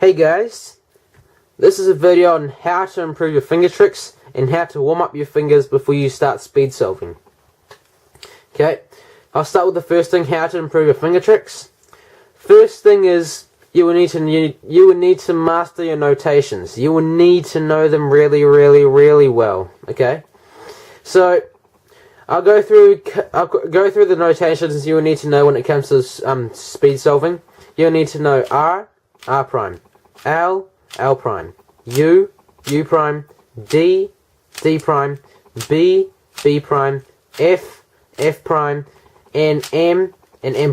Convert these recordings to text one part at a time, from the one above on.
Hey guys, this is a video on how to improve your finger tricks and how to warm up your fingers before you start speed solving. Okay, I'll start with the first thing, how to improve your finger tricks. First thing is you will need to master your notations. You will need to know them really well. Okay, so I'll go through the notations you will need to know when it comes to speed solving. You'll need to know R, R prime, L, L prime, U, U prime, D, D prime, B, B prime, F, F prime, and M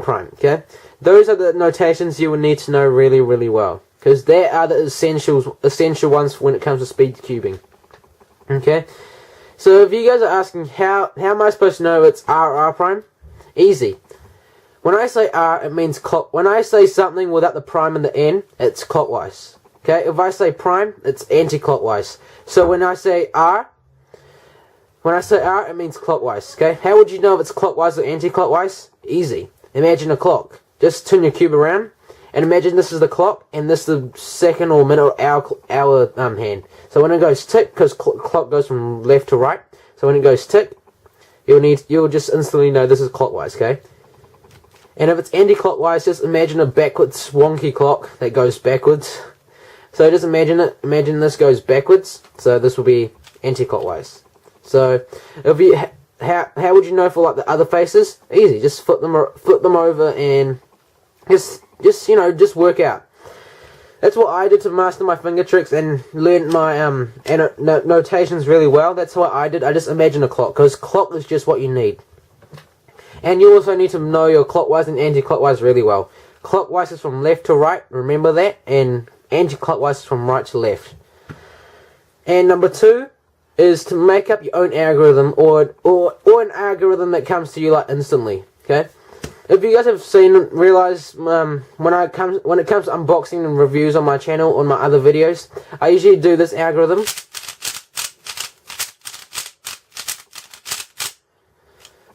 prime. Okay, those are the notations you will need to know really well, because they are the essential ones when it comes to speed cubing. Okay, so if you guys are asking how am I supposed to know it's R, R prime? Easy. When I say R, it means when I say something without the prime and the N, it's clockwise. Okay, if I say prime, it's anti-clockwise. So when I say R, it means clockwise. Okay, how would you know if it's clockwise or anti-clockwise? Easy. Imagine a clock. Just turn your cube around, and imagine this is the clock, and this is the second or minute or hour hand. So when it goes tick, because clock goes from left to right, so when it goes tick, you'll just instantly know this is clockwise. Okay. And if it's anti-clockwise, just imagine a backwards wonky clock that goes backwards. So just imagine it. Imagine this goes backwards. So this will be anti-clockwise. So if you how would you know for like the other faces? Easy. Just flip them over and just work out. That's what I did to master my finger tricks and learn my notations really well. That's what I did. I just imagined a clock, because clock is just what you need. And you also need to know your clockwise and anti-clockwise really well. Clockwise is from left to right, remember that, and anti-clockwise is from right to left. And number 2 is to make up your own algorithm, or an algorithm that comes to you like instantly. Okay, if you guys have realized when it comes to unboxing and reviews on my channel, on my other videos, I usually do this algorithm.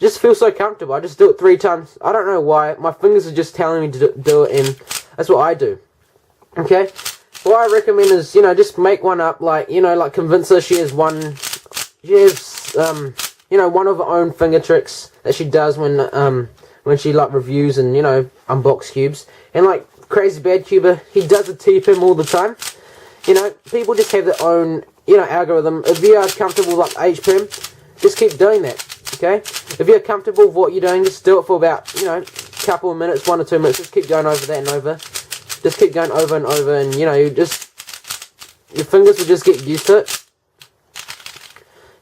Just feels so comfortable. I just do it 3 times. I don't know why. My fingers are just telling me to do it, and that's what I do. Okay? What I recommend is, just make one up, like convince her she has one of her own finger tricks that she does when she like reviews and, unbox cubes. And like Crazy Bad Cuber, he does a T-pim all the time. People just have their own, algorithm. If you are comfortable with like H-pim, just keep doing that. Okay, if you're comfortable with what you're doing, just do it for about, a couple of minutes, 1 or 2 minutes. Just keep going over that and over. Just keep going over and over, and your fingers will just get used to it.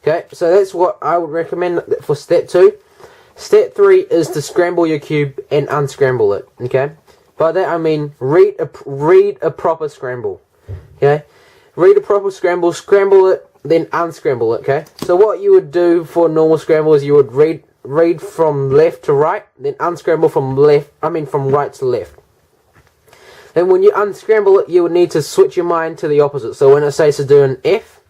Okay, so that's what I would recommend for step 2. Step 3 is to scramble your cube and unscramble it. Okay, by that I mean read a proper scramble. Okay, read a proper scramble, scramble it, then unscramble it. Okay, so what you would do for normal scramble is you would read from left to right, then unscramble from right to left. And when you unscramble it, you would need to switch your mind to the opposite. So when it says to do an F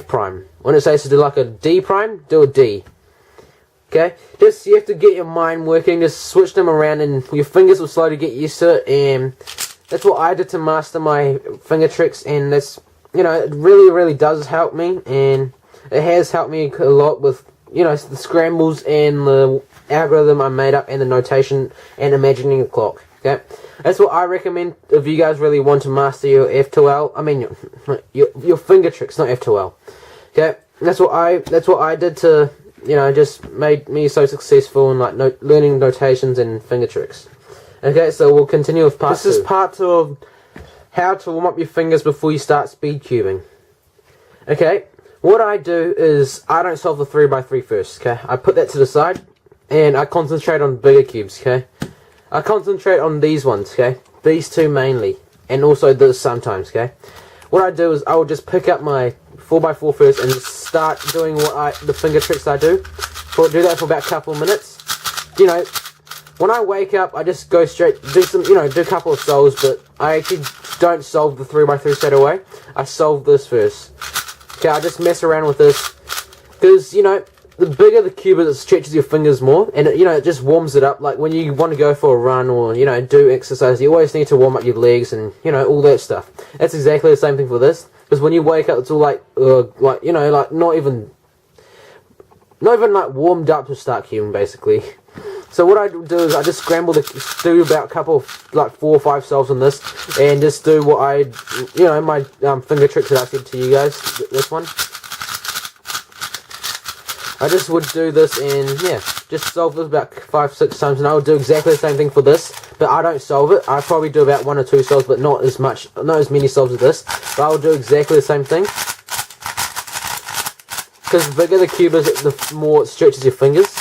prime. When it says to do like a D prime, do a D. Okay, just you have to get your mind working. Just switch them around, and your fingers will slowly get used to it. And that's what I did to master my finger tricks, and that's, it really does help me, and it has helped me a lot with, the scrambles and the algorithm I made up and the notation and imagining a clock. Okay, that's what I recommend if you guys really want to master your F2L. I mean, your finger tricks, not F2L. Okay, that's what I did to, just made me so successful in like learning notations and finger tricks. Okay, so we'll continue with part 2. This is part 2 of how to warm up your fingers before you start speed cubing. Okay, what I do is I don't solve the 3x3 first. Okay, I put that to the side, and I concentrate on bigger cubes. Okay, I concentrate on these ones. Okay, these 2 mainly, and also this sometimes. Okay, what I do is I will just pick up my 4x4 first and just start doing the finger tricks I do. Do that for about a couple of minutes. When I wake up, I just go straight, do a couple of solves, but I actually don't solve the 3x3 straight away. I solve this first. Okay, I just mess around with this, because, the bigger the cube is, it stretches your fingers more, and it, you know, it just warms it up. Like when you want to go for a run or, you know, do exercise, you always need to warm up your legs and, you know, all that stuff. That's exactly the same thing for this, because when you wake up, it's all like you know, like not even like warmed up to start cubing basically. So what I do is I just scramble do about a couple of like 4 or 5 solves on this, and just do what I, you know, my finger tricks that I said to you guys. This one, I just would do this and yeah, just solve this about 5-6 times, and I would do exactly the same thing for this. But I don't solve it. I probably do about 1 or 2 solves, but not as many solves as this. But I will do exactly the same thing. Because the bigger the cube is, the more it stretches your fingers.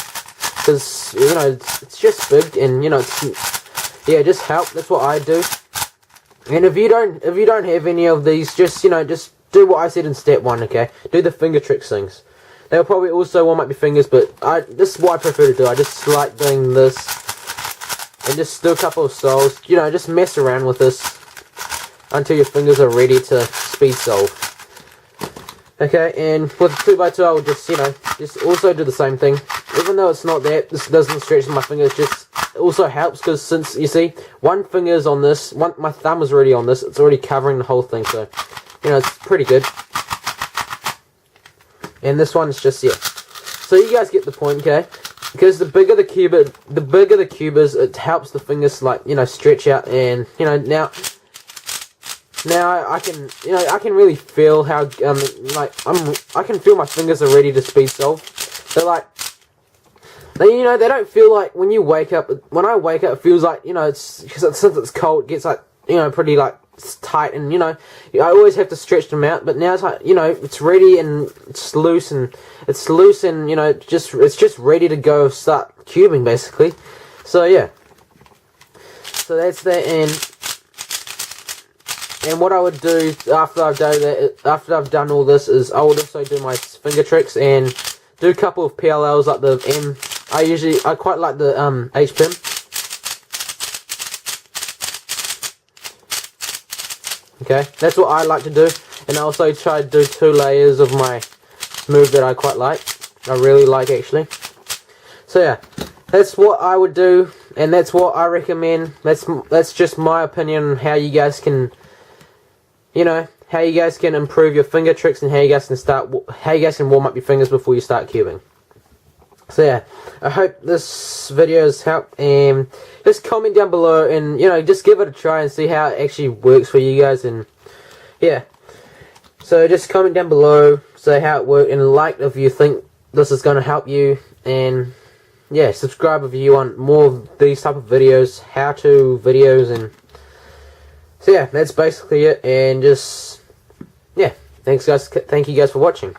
Because, you know, it's just big, and, you know, yeah, just help. That's what I do. And if you don't have any of these, just, you know, just do what I said in step 1, okay? Do the finger tricks things. They'll probably also warm up your fingers, but this is what I prefer to do. I just like doing this, and just do a couple of solves. You know, just mess around with this until your fingers are ready to speed solve. Okay, and with 2x2 I will just, you know, just also do the same thing. Even though it's not that, this doesn't stretch my fingers, just it also helps because since, you see, one finger's on this, my thumb is already on this, it's already covering the whole thing, so, you know, it's pretty good. And this one's just, yeah. So you guys get the point, okay? Because the bigger the cube is, it helps the fingers, like, you know, stretch out, and, you know, now I can, you know, I can really feel how, like, I can feel my fingers are ready to speed solve. They're like, you know, they don't feel like when you wake up, when I wake up, it feels like, you know, it's, because since it's cold, it gets like, you know, pretty like, it's tight, and, you know, I always have to stretch them out, but now it's like, you know, it's ready, and it's loose, and, you know, it's just ready to go start cubing, basically. So, yeah. So that's that, and what I would do after I've done all this is I would also do my finger tricks and do a couple of PLLs like the M. I quite like the H-pin. Okay, that's what I like to do, and I also try to do 2 layers of my move that I quite like. I really like, actually. So yeah, that's what I would do, and that's what I recommend. That's just my opinion on how you guys can, you know, how you guys can improve your finger tricks, and how you guys can warm up your fingers before you start cubing. So yeah, I hope this video has helped, and just comment down below, and, you know, just give it a try and see how it actually works for you guys, and yeah. So just comment down below, say how it worked, and like if you think this is going to help you, and yeah, subscribe if you want more of these type of videos, how-to videos, and so yeah, that's basically it, and just, yeah, thank you guys for watching.